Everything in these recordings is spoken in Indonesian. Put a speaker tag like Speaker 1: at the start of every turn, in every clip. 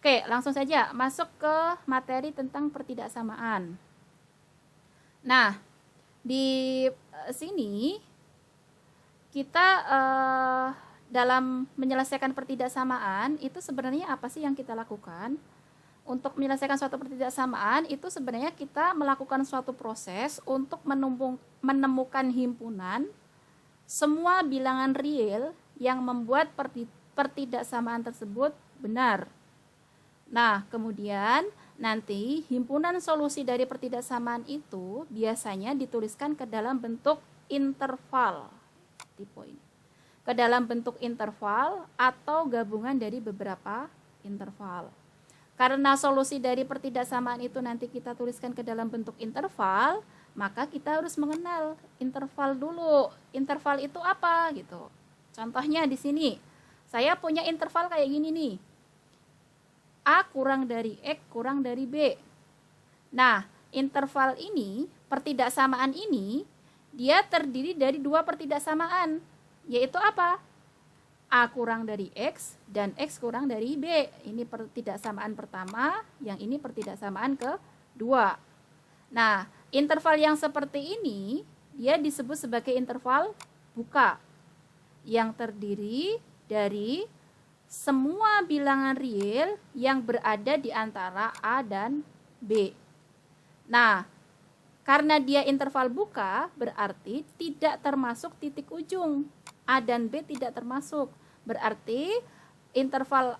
Speaker 1: Oke, langsung saja masuk ke materi tentang pertidaksamaan. Nah, di sini kita dalam menyelesaikan pertidaksamaan itu sebenarnya apa sih yang kita lakukan? Untuk menyelesaikan suatu pertidaksamaan itu sebenarnya kita melakukan suatu proses untuk menemukan himpunan semua bilangan real yang membuat pertidaksamaan tersebut benar. Nah, kemudian nanti himpunan solusi dari pertidaksamaan itu biasanya dituliskan ke dalam bentuk interval. Tipe ini. Ke dalam bentuk interval atau gabungan dari beberapa interval. Karena solusi dari pertidaksamaan itu nanti kita tuliskan ke dalam bentuk interval, maka kita harus mengenal interval dulu. Interval itu apa gitu. Contohnya di sini, saya punya interval kayak gini nih. A kurang dari X kurang dari B. Nah, interval ini, pertidaksamaan ini, dia terdiri dari dua pertidaksamaan, yaitu apa? A kurang dari X dan X kurang dari B. Ini pertidaksamaan pertama, yang ini pertidaksamaan kedua. Nah, interval yang seperti ini, dia disebut sebagai interval buka, yang terdiri dari semua bilangan real yang berada di antara A dan B. Nah, karena dia interval buka, berarti tidak termasuk titik ujung. A dan B tidak termasuk. Berarti interval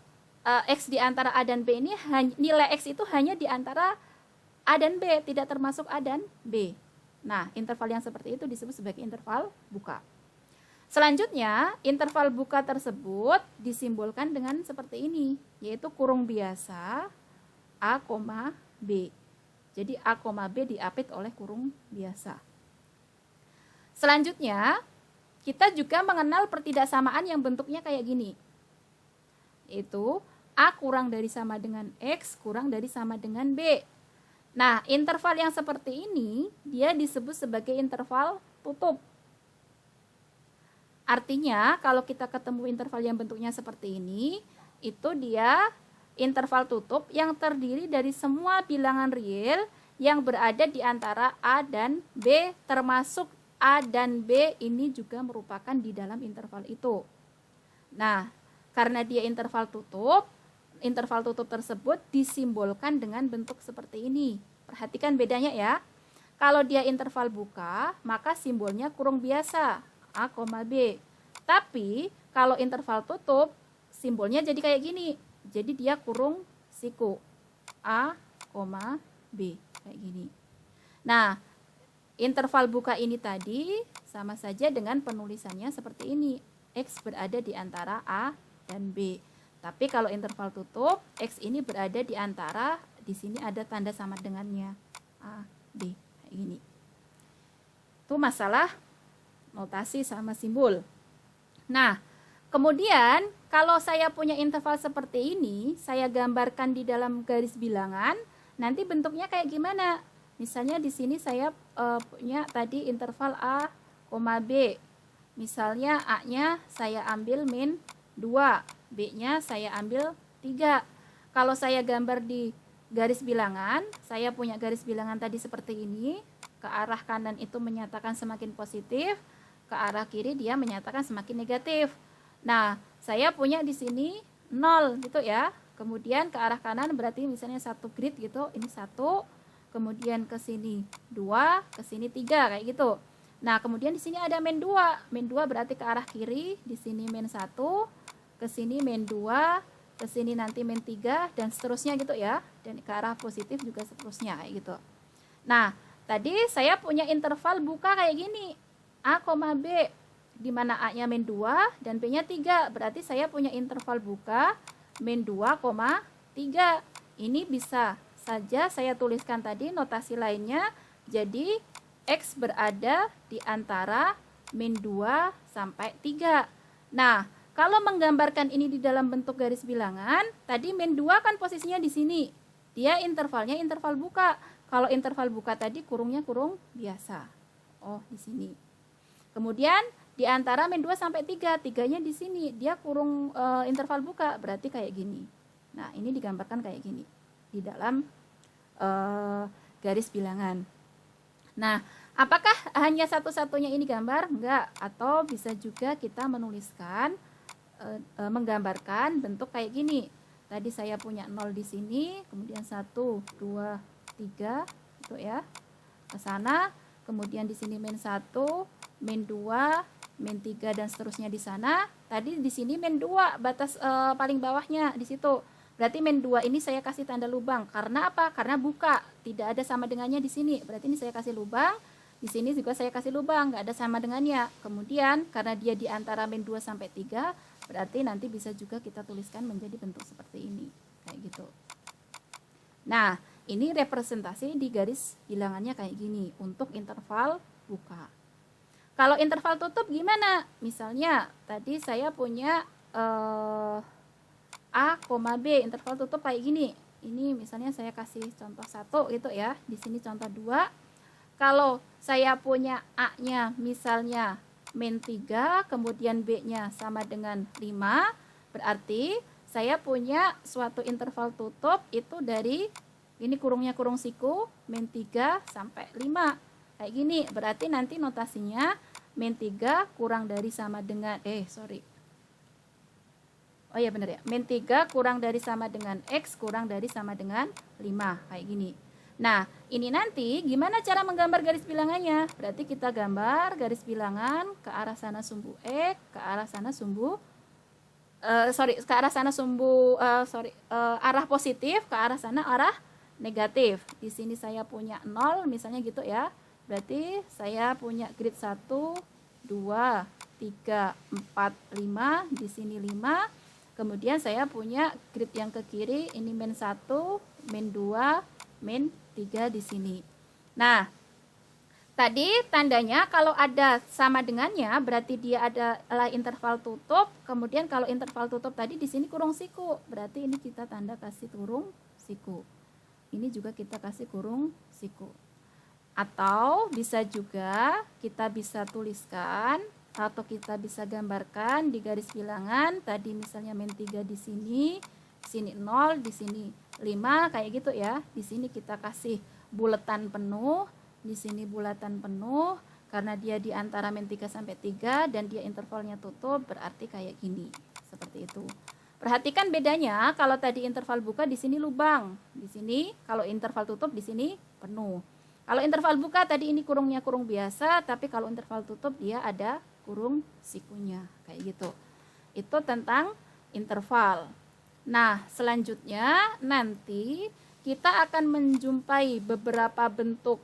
Speaker 1: X di antara A dan B ini, nilai X itu hanya di antara A dan B, tidak termasuk A dan B. Nah, interval yang seperti itu disebut sebagai interval buka. Selanjutnya, interval buka tersebut disimbolkan dengan seperti ini, yaitu kurung biasa A, B. Jadi A, B diapit oleh kurung biasa. Selanjutnya, kita juga mengenal pertidaksamaan yang bentuknya kayak gini, yaitu A kurang dari sama dengan X kurang dari sama dengan B. Nah, interval yang seperti ini, dia disebut sebagai interval tutup. Artinya, kalau kita ketemu interval yang bentuknya seperti ini, itu dia interval tutup yang terdiri dari semua bilangan real yang berada di antara A dan B, termasuk A dan B ini juga merupakan di dalam interval itu. Nah, karena dia interval tutup tersebut disimbolkan dengan bentuk seperti ini. Perhatikan bedanya ya. Kalau dia interval buka, maka simbolnya kurung biasa. A, B. Tapi kalau interval tutup, simbolnya jadi kayak gini. Jadi dia kurung siku. A, B. Kayak gini. Nah, interval buka ini tadi sama saja dengan penulisannya seperti ini. X berada di antara A dan B. Tapi kalau interval tutup, X ini berada di antara, di sini ada tanda sama dengannya. A, B. Kayak gini. Itu masalah notasi sama simbol. Nah, kemudian kalau saya punya interval seperti ini, saya gambarkan di dalam garis bilangan, nanti bentuknya kayak gimana? Misalnya di sini saya punya tadi interval A, B. Misalnya A-nya saya ambil min 2, B-nya saya ambil 3. Kalau saya gambar di garis bilangan, saya punya garis bilangan tadi seperti ini, ke arah kanan itu menyatakan semakin positif, ke arah kiri dia menyatakan semakin negatif. Nah, saya punya di sini 0 gitu ya. Kemudian ke arah kanan berarti misalnya 1 grid gitu, ini 1, kemudian ke sini 2, ke sini 3 kayak gitu. Nah, kemudian di sini ada min 2. Min 2 berarti ke arah kiri, di sini min 1, ke sini min 2, ke sini nanti min 3 dan seterusnya gitu ya. Dan ke arah positif juga seterusnya kayak gitu. Nah, tadi saya punya interval buka kayak gini. A, B, di mana A-nya min 2 dan B-nya 3. Berarti saya punya interval buka min 2, 3. Ini bisa saja saya tuliskan tadi notasi lainnya. Jadi, X berada di antara min 2 sampai 3. Nah, kalau menggambarkan ini di dalam bentuk garis bilangan, tadi min 2 kan posisinya di sini. Dia intervalnya interval buka. Kalau interval buka tadi kurungnya kurung biasa. Oh, di sini. Kemudian di antara min 2 sampai 3, 3-nya di sini, dia kurung interval buka, berarti kayak gini. Nah, ini digambarkan kayak gini di dalam garis bilangan. Nah, apakah hanya satu-satunya ini gambar? Enggak, atau bisa juga kita menuliskan menggambarkan bentuk kayak gini. Tadi saya punya 0 di sini, kemudian 1, 2, 3 itu ya. Ke sana, kemudian di sini min 1, min 2, min 3 dan seterusnya di sana. Tadi di sini min 2 batas paling bawahnya di situ. Berarti min 2 ini saya kasih tanda lubang. Karena apa? Karena buka. Tidak ada sama dengannya di sini. Berarti ini saya kasih lubang. Di sini juga saya kasih lubang, nggak ada sama dengannya. Kemudian karena dia di antara min 2 sampai 3, berarti nanti bisa juga kita tuliskan menjadi bentuk seperti ini. Kayak gitu. Nah, ini representasi di garis bilangannya kayak gini untuk interval buka. Kalau interval tutup gimana? Misalnya tadi saya punya A, B, interval tutup kayak gini. Ini misalnya saya kasih contoh 1 gitu ya. Di sini contoh 2. Kalau saya punya A-nya misalnya min 3, kemudian B-nya sama dengan 5, berarti saya punya suatu interval tutup itu dari ini kurungnya kurung siku min 3 sampai 5. Kayak gini, berarti nanti notasinya min 3 kurang dari sama dengan oh ya benar ya, min 3 kurang dari sama dengan X kurang dari sama dengan 5, kayak gini. Nah, ini nanti gimana cara menggambar garis bilangannya? Berarti kita gambar garis bilangan ke arah sana sumbu X, ke arah sana sumbu ke arah sana sumbu arah positif, ke arah sana arah negatif. Di sini saya punya 0 misalnya gitu ya. Berarti saya punya grid 1, 2, 3, 4, 5, di sini 5. Kemudian saya punya grid yang ke kiri, ini min 1, min 2, min 3 di sini. Nah, tadi tandanya kalau ada sama dengannya berarti dia adalah interval tutup. Kemudian kalau interval tutup tadi di sini kurung siku, berarti ini kita tanda kasih kurung siku. Ini juga kita kasih kurung siku. Atau bisa juga kita bisa tuliskan atau kita bisa gambarkan di garis bilangan tadi misalnya min 3 di sini 0, di sini 5 kayak gitu ya. Di sini kita kasih bulatan penuh, di sini bulatan penuh karena dia di antara min 3 sampai 3 dan dia intervalnya tutup, berarti kayak gini. Seperti itu. Perhatikan bedanya, kalau tadi interval buka di sini lubang, di sini kalau interval tutup di sini penuh. Kalau interval buka tadi ini kurungnya kurung biasa, tapi kalau interval tutup dia ada kurung sikunya, kayak gitu. Itu tentang interval. Nah, selanjutnya nanti kita akan menjumpai beberapa bentuk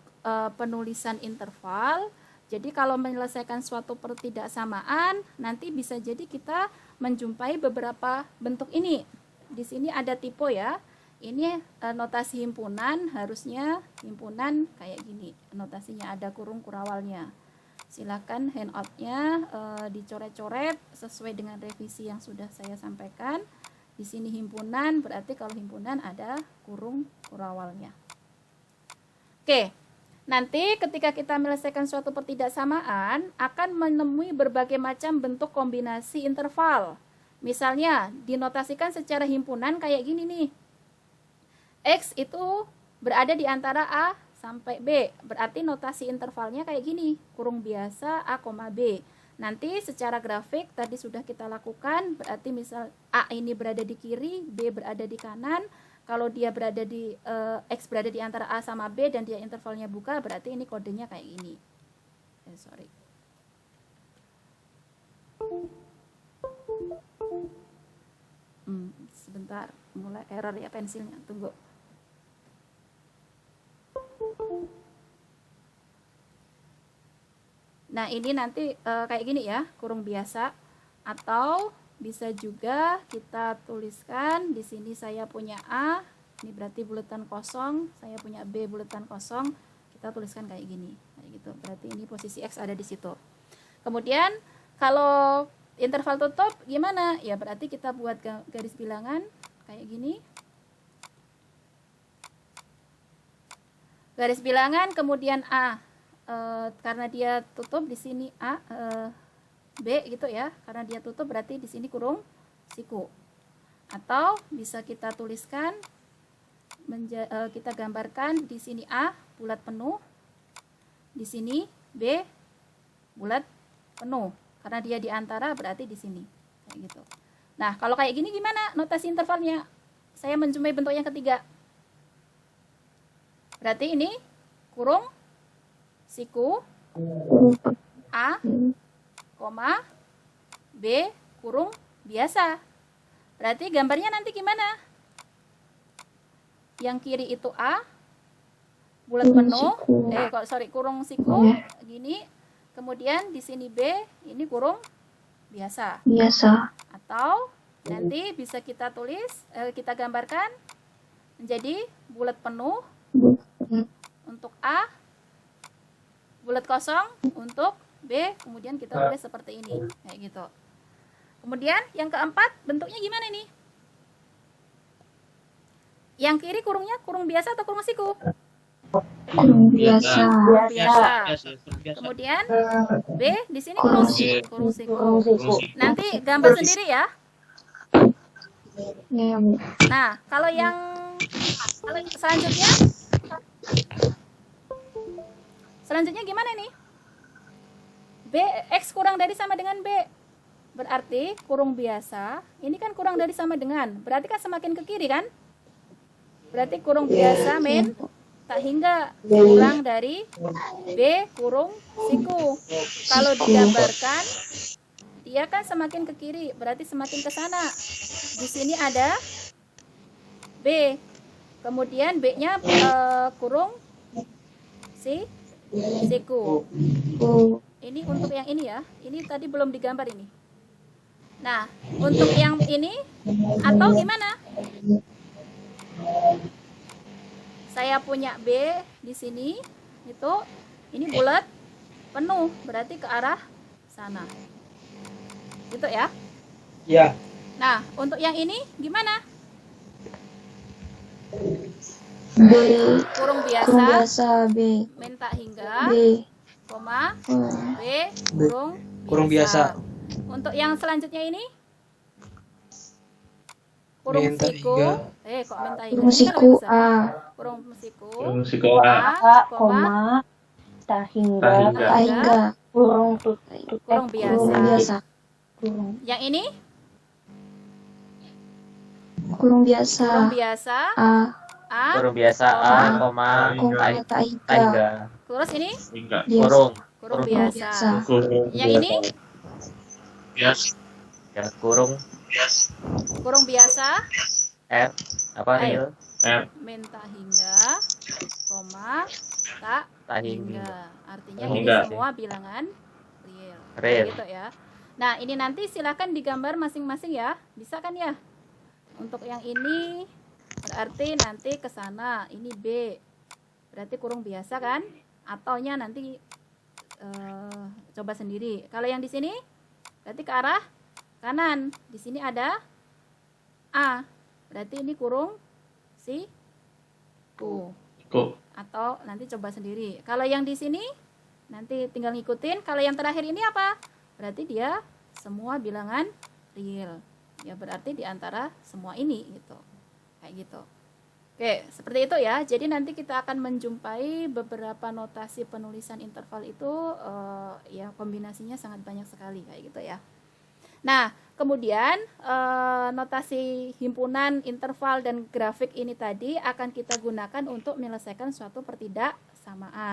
Speaker 1: penulisan interval. Jadi kalau menyelesaikan suatu pertidaksamaan, nanti bisa jadi kita menjumpai beberapa bentuk ini. Di sini ada tipe ya. Ini notasi himpunan, harusnya himpunan kayak gini. Notasinya ada kurung kurawalnya. Silakan handoutnya dicoret-coret sesuai dengan revisi yang sudah saya sampaikan. Di sini himpunan, berarti kalau himpunan ada kurung kurawalnya. Oke, nanti ketika kita menyelesaikan suatu pertidaksamaan, akan menemui berbagai macam bentuk kombinasi interval. Misalnya, dinotasikan secara himpunan kayak gini nih. X itu berada di antara A sampai B, berarti notasi intervalnya kayak gini, kurung biasa A, B. Nanti secara grafik tadi sudah kita lakukan, berarti misal A ini berada di kiri, B berada di kanan. Kalau dia berada di X berada di antara A sama B dan dia intervalnya buka, berarti ini kodenya kayak gini. Sebentar, mulai error ya pensilnya, tunggu. Nah, ini nanti kayak gini ya, kurung biasa. Atau bisa juga kita tuliskan di sini saya punya A, ini berarti bulatan kosong, saya punya B bulatan kosong, kita tuliskan kayak gini. Kayak gitu. Berarti ini posisi X ada di situ. Kemudian kalau interval tutup gimana? Ya berarti kita buat garis bilangan kayak gini. Garis bilangan kemudian A. Karena dia tutup di sini A, B gitu ya, karena dia tutup berarti di sini kurung siku. Atau bisa kita tuliskan, kita gambarkan di sini A bulat penuh, di sini B bulat penuh. Karena dia di antara berarti di sini. Kayak gitu. Nah, kalau kayak gini gimana notasi intervalnya? Saya menjumpai bentuk yang ketiga. Berarti ini kurung siku A, koma B kurung biasa. Berarti gambarnya nanti gimana? Yang kiri itu A bulat penuh, kurung siku gini. Kemudian di sini B ini kurung biasa. Atau nanti bisa kita tulis, kita gambarkan menjadi bulat penuh untuk A, bulat kosong untuk B, kemudian kita tulis seperti ini, kayak gitu. Kemudian yang keempat bentuknya gimana nih? Yang kiri kurungnya kurung biasa atau kurung siku?
Speaker 2: Kurung biasa.
Speaker 1: Kemudian B di sini kurung siku. Nanti gambar sendiri ya. Nah, kalau yang selanjutnya gimana nih? B X kurang dari sama dengan B. Berarti kurung biasa, ini kan kurang dari sama dengan, berarti kan semakin ke kiri kan? Berarti kurung biasa min tak hingga kurang dari B kurung siku. Kalau digambarkan dia kan semakin ke kiri, berarti semakin ke sana. Di sini ada B. Kemudian B-nya kurung siku. Ini untuk yang ini ya. Ini tadi belum digambar ini. Nah, untuk yang ini atau gimana? Saya punya B di sini, itu ini bulat penuh, berarti ke arah sana. Gitu ya?
Speaker 3: Iya.
Speaker 1: Nah, untuk yang ini gimana?
Speaker 2: B
Speaker 1: Kurung
Speaker 2: kurung
Speaker 1: biasa,
Speaker 2: biasa B
Speaker 1: minta hingga,
Speaker 2: B
Speaker 1: koma, B
Speaker 3: Kurung biasa.
Speaker 1: Untuk yang selanjutnya ini? Kurung
Speaker 3: Minta
Speaker 1: siku.
Speaker 3: hingga.
Speaker 1: Kok minta hingga?
Speaker 2: kurung
Speaker 1: Ini kan
Speaker 2: siku
Speaker 1: bisa.
Speaker 2: A
Speaker 1: Kurung siku.
Speaker 4: Kurung siku A,
Speaker 1: A, koma,
Speaker 5: tak hingga
Speaker 2: A hingga
Speaker 5: kurung
Speaker 1: kurung biasa.
Speaker 2: kurung biasa
Speaker 1: Yang ini?
Speaker 2: kurung biasa
Speaker 1: Kurung biasa. A,
Speaker 4: kurung biasa A, koma,
Speaker 2: koma tak hingga
Speaker 4: hingga,
Speaker 1: terus ini?
Speaker 4: hingga,
Speaker 2: Biasa.
Speaker 4: kurung,
Speaker 1: Kurung
Speaker 2: kurung
Speaker 1: biasa.
Speaker 2: biasa
Speaker 1: Yang ini?
Speaker 4: ya kurung,
Speaker 1: Kurung biasa.
Speaker 4: R, apa
Speaker 1: Ayo.
Speaker 4: real, R,
Speaker 1: Minta hingga, koma, tak
Speaker 4: tak hingga,
Speaker 1: hingga. Artinya
Speaker 4: Hingga.
Speaker 1: ini semua bilangan real.
Speaker 4: Real.
Speaker 1: Gitu ya. Nah, ini nanti silakan digambar masing-masing ya. Bisa kan ya? Untuk yang ini berarti nanti ke sana, ini B. Berarti kurung biasa kan? Ataunya nanti coba sendiri. Kalau yang di sini berarti ke arah kanan. Di sini ada A. Berarti ini kurung siku.
Speaker 4: ku,
Speaker 1: Atau nanti coba sendiri. Kalau yang di sini nanti tinggal ngikutin. Kalau yang terakhir ini apa? Berarti dia semua bilangan real. Ya berarti di antara semua ini gitu. Kayak gitu. Oke, seperti itu ya. Jadi nanti kita akan menjumpai beberapa notasi penulisan interval itu ya kombinasinya sangat banyak sekali kayak gitu ya. Nah, kemudian notasi himpunan, interval dan grafik ini tadi akan kita gunakan untuk menyelesaikan suatu pertidaksamaan.